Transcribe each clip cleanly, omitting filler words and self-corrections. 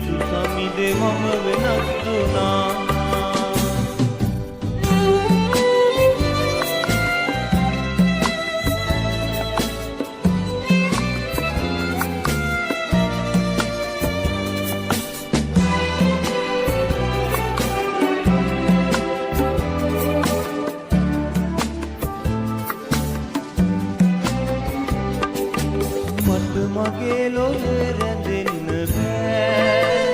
ජේසු සමිදේ මම වෙනස් වුණා. මගේ ලොවේ රැඳෙන්න බෑ,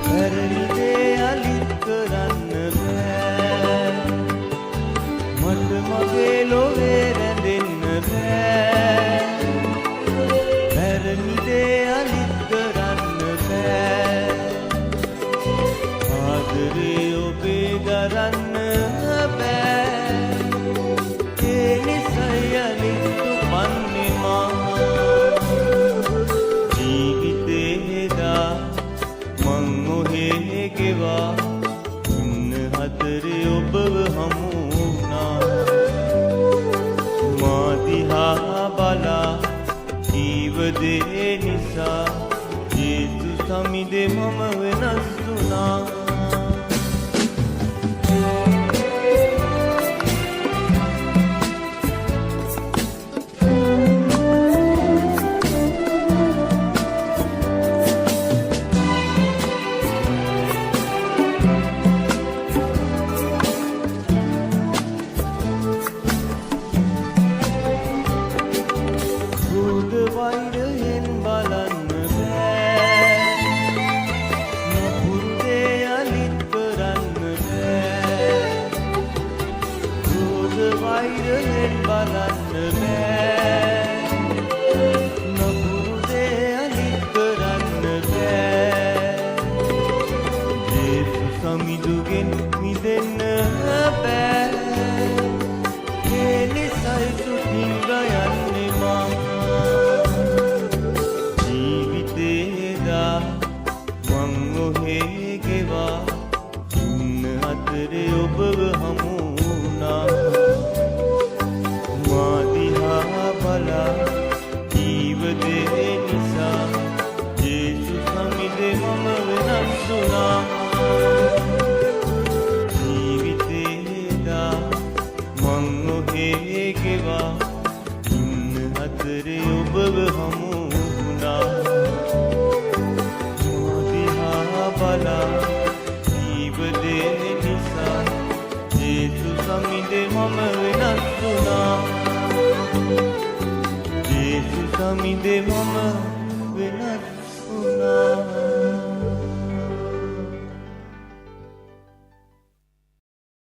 පැරණි දේ අලිත් කරන්න බෑ. මට මගේ ලොවේ රැඳෙන්න බෑ, පැරණි දේ අලිත් කරන්න බෑ. ආදරේ ඔබේ දරන්න බෑ, ඒ නිසයි අලිත් උපන්නේ මා. ඉන්න හතරේ ඔබව හමු වුණා. මා දිහා බලා කීව දේ නිසා ජේසු සමිදේ මම වෙනස් වුණා. වෛරයෙන් බලන්න බෑ, නපුරු දේ අලිත් කරන්න බෑ. ක්‍රෝධ වෛරයෙන් බලන්න බෑ, නපුරු දේ අලිත් කරන්න බෑ. ජේසු සමිඳුගෙන් මිදෙන්න බෑ, ඒ නිසයි තුතින් ගයන්නේ මා. ඉන්න අතරේ ඔබව හමු වුණා. මා දිහා බලා කීව දේ නිසා ජේසු සමිදේ මම වෙනස් වුණා. ජීවිතේදා මං ඔහේ ගෙවා ඉන්න අතරේ ඔබව හමු වුණා. මා දිහා බලා දේ නිසා ජේසු සමිදේ මම වෙනස් වුණා. ජේසු සමිදේ මම